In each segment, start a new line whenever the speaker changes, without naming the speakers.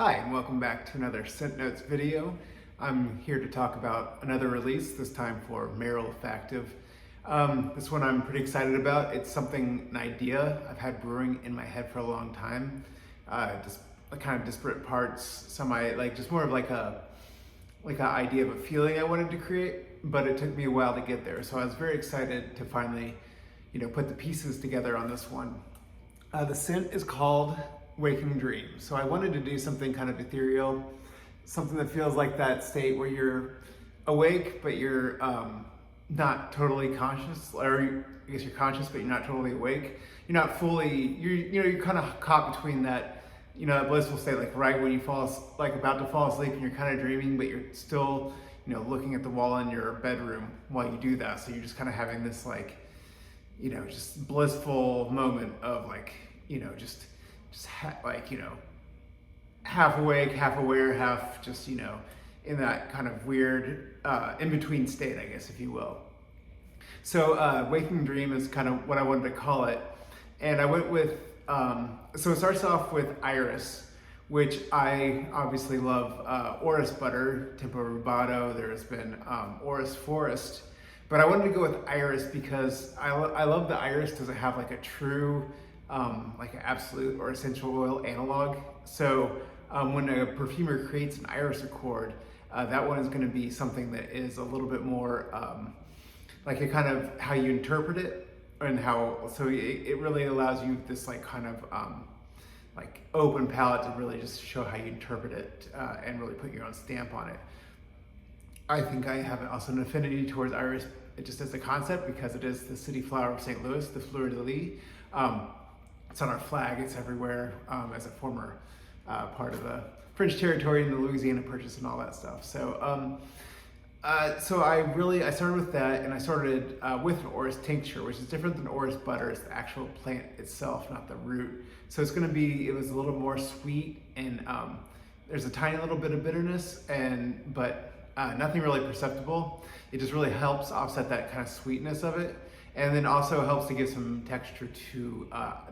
Hi, and welcome back to another Scent Notes video. I'm here to talk about another release, this time for Marolfactive. This one I'm pretty excited about. It's an idea I've had brewing in my head for a long time. Just kind of disparate parts, just more of like an idea of a feeling I wanted to create, but it took me a while to get there. So I was very excited to finally, put the pieces together on this one. The scent is called Waking Dream. So I wanted to do something kind of ethereal, something that feels like that state where you're awake, but you're not totally conscious, or I guess you're conscious, but you're not totally awake. You're not fully, you're kind of caught between that, that blissful state, like right when you about to fall asleep and you're kind of dreaming, but you're still, looking at the wall in your bedroom while you do that. So you're just kind of having this just blissful moment of half awake, half aware, half just, in that kind of weird in-between state, I guess, if you will. So Waking Dream is kind of what I wanted to call it. And I went with, so it starts off with Iris, which I obviously love. Orris Butter, Tempo Rubato, there's been Orris Forest. But I wanted to go with Iris because I love the Iris. Does it have like a true, like an absolute or essential oil analog? So when a perfumer creates an Iris Accord, that one is going to be something that is a little bit more like a kind of how you interpret it, and so it really allows you this kind of open palette to really just show how you interpret it and really put your own stamp on it. I think I have also an affinity towards Iris just as a concept because it is the city flower of St. Louis, the fleur de lis. It's on our flag, it's everywhere, as a former part of the French territory and the Louisiana Purchase and all that stuff. So I started with that, and I started with an orris tincture, which is different than orris butter. It's the actual plant itself, not the root. So it was a little more sweet, and there's a tiny little bit of bitterness, but nothing really perceptible. It just really helps offset that kind of sweetness of it. And then also helps to give some texture to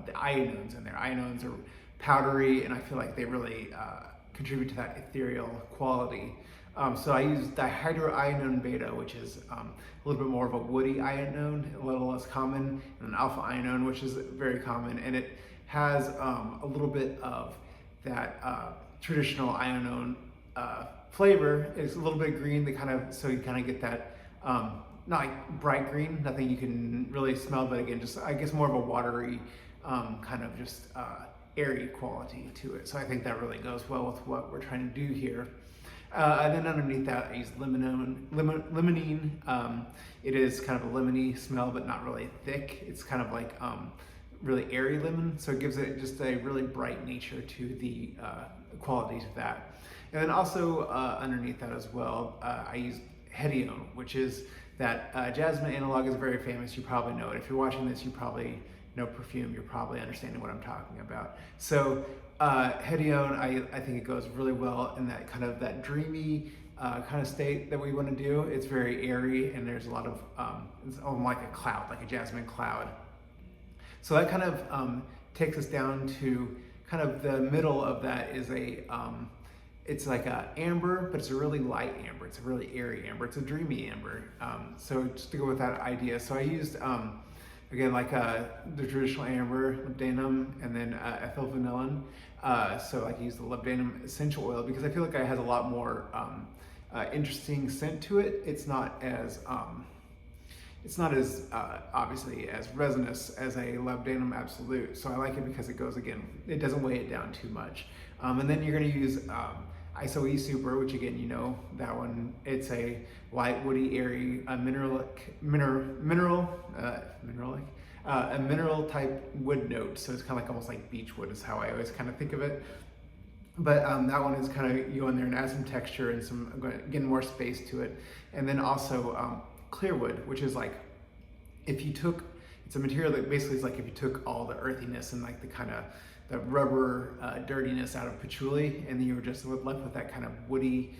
the ionones in there. Ionones are powdery, and I feel like they really contribute to that ethereal quality. So I use dihydroionone beta, which is a little bit more of a woody ionone, a little less common, and an alpha ionone, which is very common. And it has a little bit of that traditional ionone flavor. It's a little bit green, so you kind of get that not like bright green, nothing you can really smell, but again, just I guess more of a watery kind of just airy quality to it. So I think that really goes well with what we're trying to do here. And then underneath that, I use limonene. It is kind of a lemony smell, but not really thick. It's kind of like really airy lemon, so it gives it just a really bright nature to the qualities of that. And then also underneath that as well, I use hedione, which is that jasmine analog is very famous. You probably know it. If you're watching this, you probably know perfume. You're probably understanding what I'm talking about. So hedione, I think it goes really well in that kind of that dreamy kind of state that we want to do. It's very airy, and there's a lot of, it's almost like a cloud, like a jasmine cloud. So that kind of takes us down to kind of the middle of that is it's like a amber, but it's a really light amber. It's a really airy amber. It's a dreamy amber. So just to go with that idea. So I used, again, the traditional amber, labdanum, and then ethyl vanillin. So I used the labdanum essential oil because I feel like it has a lot more interesting scent to it. It's not as obviously as resinous as a labdanum absolute. So I like it because it goes, again, it doesn't weigh it down too much. And then you're going to use ISO-E Super, which again, that one. It's a light, woody, airy, a mineral type wood note. So it's kind of like almost like beech wood is how I always kind of think of it. But that one is kind of, you go in there and add some texture and getting more space to it. And then also clear wood, which is like, it's a material that basically is like if you took all the earthiness and like the kind of the rubber dirtiness out of patchouli, and then you were just left with that kind of woody,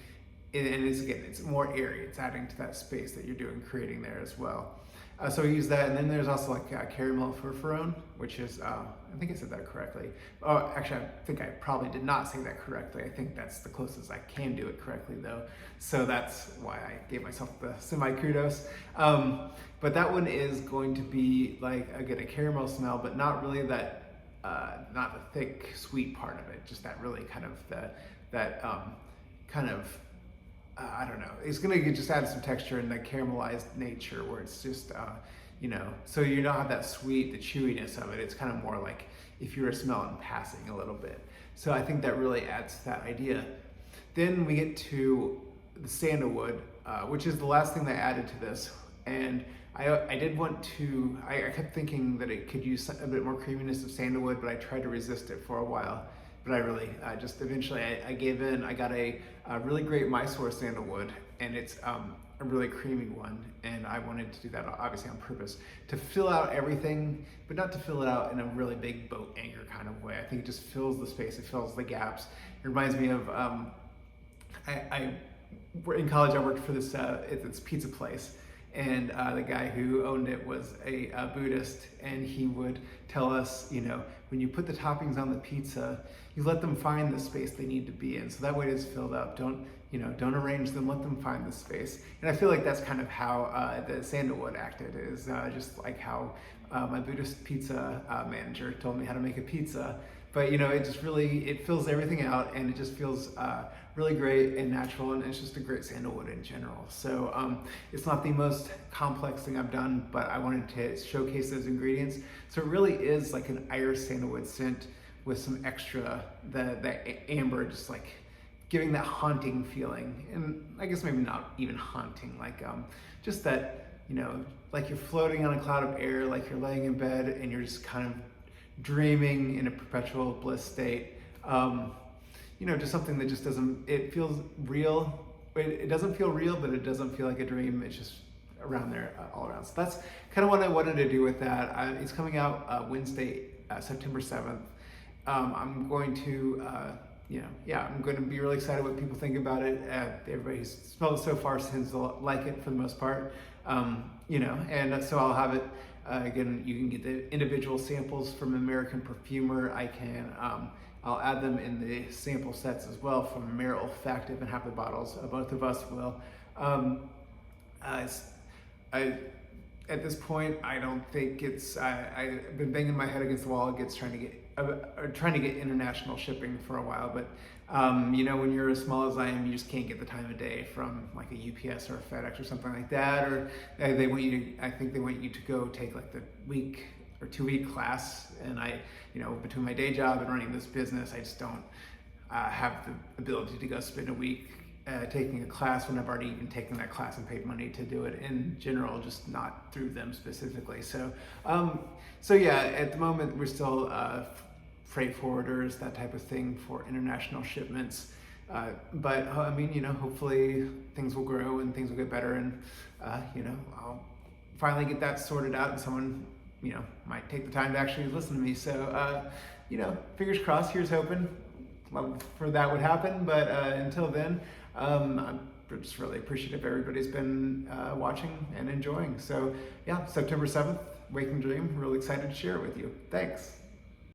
and it's more airy. It's adding to that space that you're creating there as well. So we use that, and then there's also like caramel furfuron, which is, I think I said that correctly. Oh, actually, I think I probably did not say that correctly. I think that's the closest I can do it correctly though. So that's why I gave myself the semi-kudos. But that one is going to be like, again, a caramel smell, but not really that, not the thick, sweet part of it, just that really kind of, I don't know, it's gonna just add some texture and the caramelized nature where it's just, so you don't have that sweet, the chewiness of it. It's kind of more like if you were smelling passing a little bit. So I think that really adds to that idea. Then we get to the sandalwood, which is the last thing that I added to this. And I did want to, I kept thinking that it could use a bit more creaminess of sandalwood, but I tried to resist it for a while. But I really just eventually I gave in. I got a really great Mysore sandalwood, and it's a really creamy one. And I wanted to do that obviously on purpose to fill out everything, but not to fill it out in a really big boat anchor kind of way. I think it just fills the space, it fills the gaps. It reminds me of in college I worked for this it's pizza place. And the guy who owned it was a Buddhist, and he would tell us, when you put the toppings on the pizza, you let them find the space they need to be in. So that way it's filled up. Don't arrange them, let them find the space. And I feel like that's kind of how the sandalwood acted, is just like how my Buddhist pizza manager told me how to make a pizza. But it just really, it fills everything out, and it just feels really great and natural, and it's just a great sandalwood in general. So it's not the most complex thing I've done, but I wanted to showcase those ingredients. So it really is like an Irish sandalwood scent with some extra, the amber, just like giving that haunting feeling. And I guess maybe not even haunting, like just that, like you're floating on a cloud of air, like you're laying in bed and you're just kind of dreaming in a perpetual bliss state. Just something that just doesn't, it feels real. It doesn't feel real, but it doesn't feel like a dream. It's just around there, all around. So that's kind of what I wanted to do with that. It's coming out Wednesday, September 7th. I'm going to, I'm going to be really excited what people think about it. Everybody who's smelled it so far seems to like it for the most part. And so I'll have it. Again, you can get the individual samples from American Perfumer. I'll add them in the sample sets as well from Mere Olfactive and have the bottles. Both of us will. At this point, I don't think it's. I've been banging my head against the wall against trying to get international shipping for a while. But when you're as small as I am, you just can't get the time of day from like a UPS or a FedEx or something like that. Or they want you to. I think they want you to go take like the week or 2-week class. And between my day job and running this business, I just don't have the ability to go spend a week taking a class when I've already even taken that class and paid money to do it in general, just not through them specifically. So yeah, at the moment we're still freight forwarders, that type of thing for international shipments. But hopefully things will grow and things will get better, and I'll finally get that sorted out, and someone might take the time to actually listen to me. So fingers crossed, here's hoping. Love for that would happen, but until then, I'm just really appreciative everybody's been watching and enjoying. So yeah, September 7th, Wake and Dream. Really excited to share it with you. Thanks.